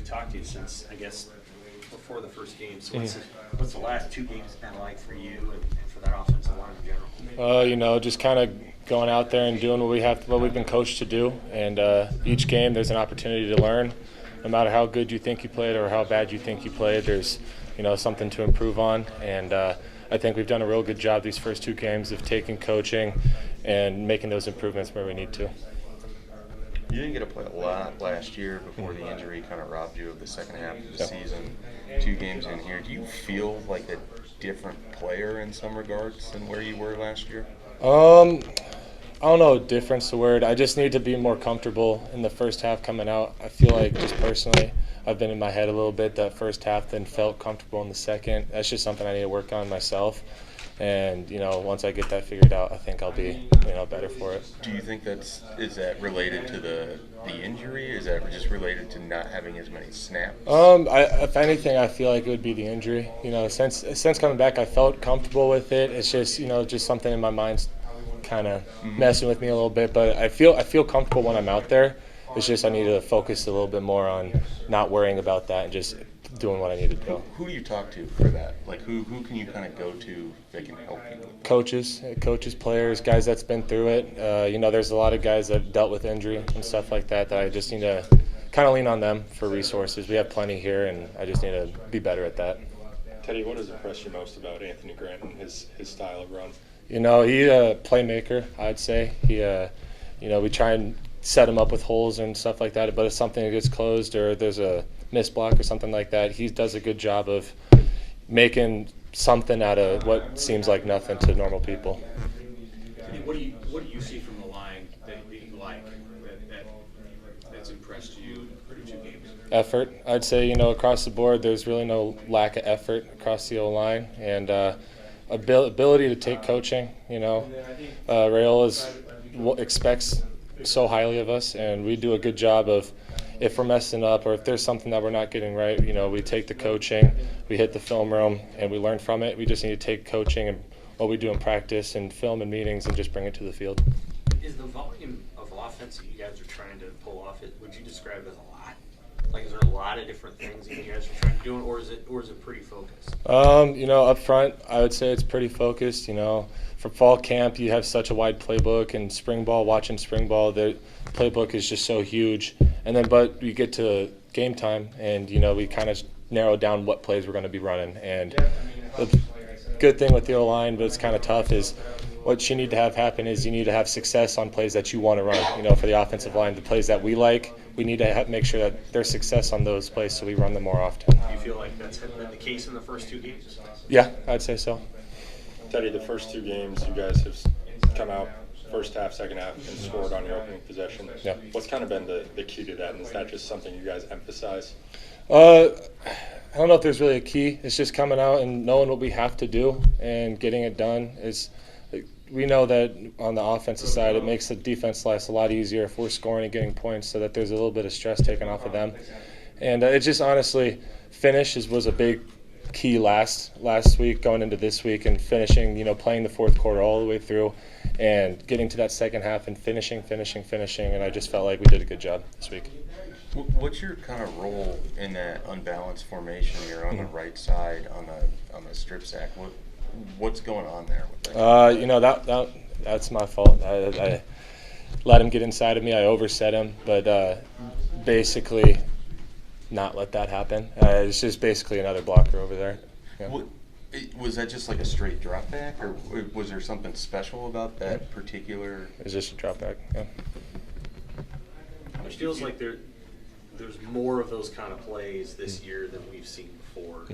talked to you since, I guess, before the first game. So what's the last two games been like for you and for that offensive line in general? Just kind of going out there and doing what we've been coached to do. And each game, there's an opportunity to learn. No matter how good you think you played or how bad you think you played, there's something to improve on. And I think we've done a real good job these first two games of taking coaching and making those improvements where we need to. You didn't get to play a lot last year before the injury kind of robbed you of the second half of the season. 2 games in here, do you feel like a different player in some regards than where you were last year? I don't know, difference the word. I just need to be more comfortable in the first half coming out. I feel like just personally, I've been in my head a little bit that first half, then felt comfortable in the second. That's just something I need to work on myself. And, once I get that figured out, I think I'll be, better for it. Do you think is that related to the injury? Is that just related to not having as many snaps? If anything, I feel like it would be the injury. Since coming back, I felt comfortable with it. It's just, just something in my mind's kind of messing with me a little bit. But I feel comfortable when I'm out there. It's just I need to focus a little bit more on not worrying about that and just doing what I need to do. Who do you talk to for that? Like, who can you kind of go to that can help you? Coaches, players, guys that's been through it. There's a lot of guys that dealt with injury and stuff like that I just need to kind of lean on them for resources. We have plenty here, and I just need to be better at that. Teddy, what has impressed you most about Anthony Grant and his style of run? He's a playmaker, I'd say. We try and set him up with holes and stuff like that, but if something gets closed or there's a missed block or something like that, he does a good job of making something out of what seems like nothing to normal people. What do you see from the line that you like that's impressed you through 2 games? Effort, I'd say. Across the board, there's really no lack of effort across the O-line, and ability to take coaching. Rayola expects so highly of us, and we do a good job of, if we're messing up or if there's something that we're not getting right, we take the coaching, we hit the film room, and we learn from it. We just need to take coaching and what we do in practice and film and meetings and just bring it to the field. Is the volume of offense that you guys are trying to pull off, would you describe as a lot? Like, is there a lot of different things that you guys are trying to do, or is it pretty focused? Up front, I would say it's pretty focused. For fall camp, you have such a wide playbook, and watching spring ball, the playbook is just so huge. And then, but we get to game time, and we kind of narrow down what plays we're going to be running. And the good thing with the O-line, but it's kind of tough, is what you need to have happen is you need to have success on plays that you want to run. For the offensive line, the plays that we like, we need to make sure that there's success on those plays so we run them more often. Do you feel like that's been the case in the first 2 games? Yeah, I'd say so. Teddy, the first 2 games, you guys have come out first half, second half, and scored on your opening possession. Yeah. What's kind of been the key to that, and is that just something you guys emphasize? I don't know if there's really a key. It's just coming out and knowing what we have to do and getting it done. We know that on the offensive side, it makes the defense life a lot easier if we're scoring and getting points, so that there's a little bit of stress taken off of them. And it just honestly, finish was a big key last week going into this week, and finishing, playing the fourth quarter all the way through and getting to that second half and finishing, and I just felt like we did a good job this week. What's your kind of role in that unbalanced formation? You're on the right side on the strip sack. What's going on there with that? That's my fault. I let him get inside of me. I overset him, but basically not let that happen. It's just basically another blocker over there. Yeah. Was that just like a straight drop back, or was there something special about that particular? It was just a drop back. Yeah. It feels like there's more of those kind of plays this year than we've seen before.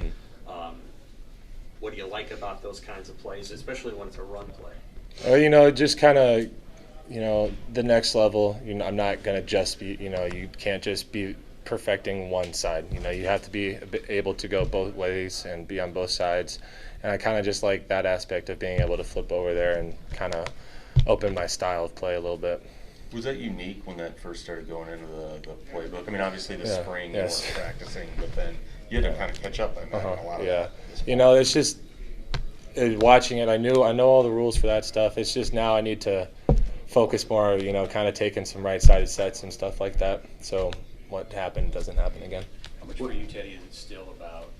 What do you like about those kinds of plays, especially when it's a run play? Just kind of, the next level. I'm not gonna just be, you can't just be perfecting one side. You have to be able to go both ways and be on both sides. And I kind of just like that aspect of being able to flip over there and kind of open my style of play a little bit. Was that unique when that first started going into the playbook? I mean, obviously the spring you weren't practicing, but then you had to kind of catch up on a lot of that. It's just watching it. I know all the rules for that stuff. It's just now I need to focus more, kind of taking some right-sided sets and stuff like that. So what happened doesn't happen again. How much for you, Teddy, is it still about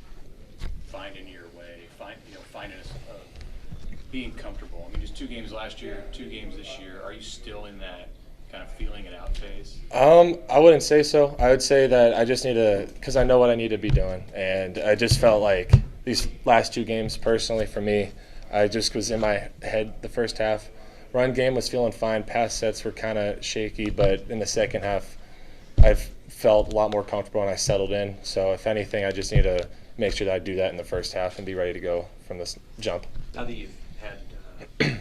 finding your way, finding being comfortable? I mean, just 2 games last year, 2 games this year. Are you still in that kind of feeling it out phase? I wouldn't say so. I would say that I just need to, because I know what I need to be doing, and I just felt like these last 2 games, personally for me, I just was in my head the first half. Run game was feeling fine. Pass sets were kind of shaky, but in the second half, I've felt a lot more comfortable and I settled in. So if anything, I just need to make sure that I do that in the first half and be ready to go from this jump. Now that you've had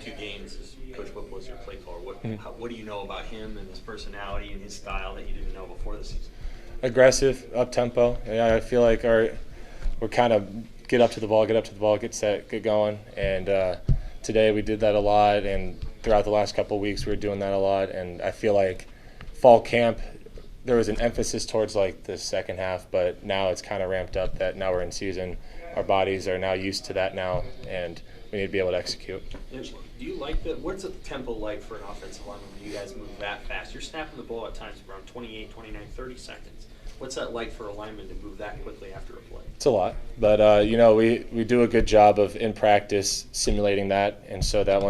2 games as Coach Whip was your play caller, what do you know about him and his personality and his style that you didn't know before the season? Aggressive, up-tempo. Yeah, I feel like we're kind of get up to the ball, get set, get going. And today we did that a lot, and throughout the last couple of weeks we were doing that a lot. And I feel like fall camp, there was an emphasis towards like the second half, but now it's kind of ramped up that now we're in season. Our bodies are now used to that now, and we need to be able to execute. Do you like what's the tempo like for an offensive lineman when you guys move that fast? You're snapping the ball at times around 28, 29, 30 seconds. What's that like for a lineman to move that quickly after a play? It's a lot, but we do a good job of in practice simulating that, and so that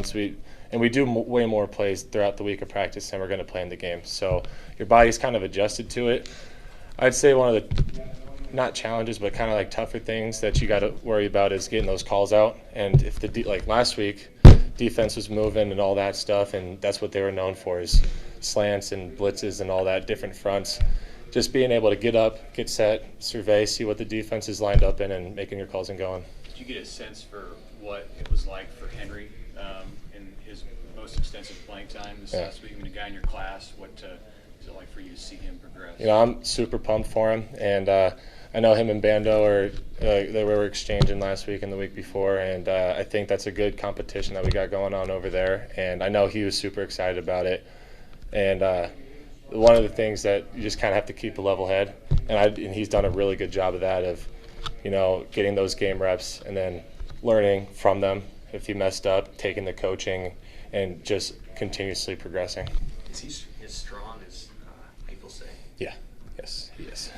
we do way more plays throughout the week of practice than we're going to play in the game. So your body's kind of adjusted to it. I'd say one of the not challenges, but kind of like tougher things that you got to worry about is getting those calls out. And if like last week, defense was moving and all that stuff, and that's what they were known for is slants and blitzes and all that, different fronts. Just being able to get up, get set, survey, see what the defense is lined up in, and making your calls and going. Did you get a sense for what it was like for Henry in his most extensive playing time this last week? I mean, a guy in your class, what is it like for you to see him progress? I'm super pumped for him, and I know him and Bando they were exchanging last week and the week before, and I think that's a good competition that we got going on over there, and I know he was super excited about it. And one of the things that you just kind of have to keep a level head, and he's done a really good job of that, of getting those game reps and then learning from them if he messed up, taking the coaching, and just continuously progressing. Is he as strong as people say? Yeah, yes, he is.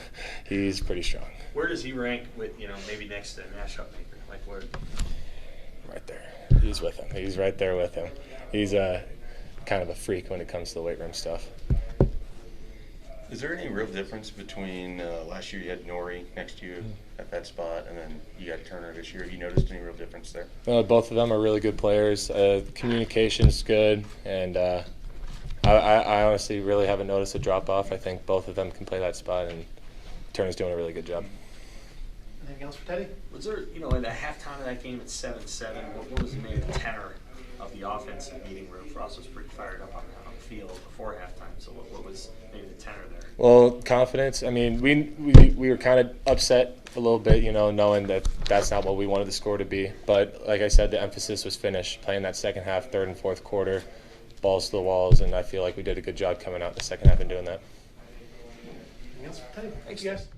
He's pretty strong. Where does he rank with, maybe next to Nash Upmaker? Like where? Right there. He's with him. He's right there with him. He's kind of a freak when it comes to the weight room stuff. Is there any real difference between last year you had Nori next to you at that spot, and then you got Turner this year? Have you noticed any real difference there? Both of them are really good players. Communication's good, and I honestly really haven't noticed a drop-off. I think both of them can play that spot, and Turner's doing a really good job. Anything else for Teddy? Was there, in the halftime of that game at 7-7, what was maybe the tenor of the offensive meeting room? For us was pretty fired up on the field before halftime. So what was maybe the tenor there? Well, confidence. I mean, we were kind of upset a little bit, knowing that that's not what we wanted the score to be. But like I said, the emphasis was finish, playing that second half, third and fourth quarter, balls to the walls, and I feel like we did a good job coming out in the second half and doing that. Anything else for Teddy? Thanks, guys.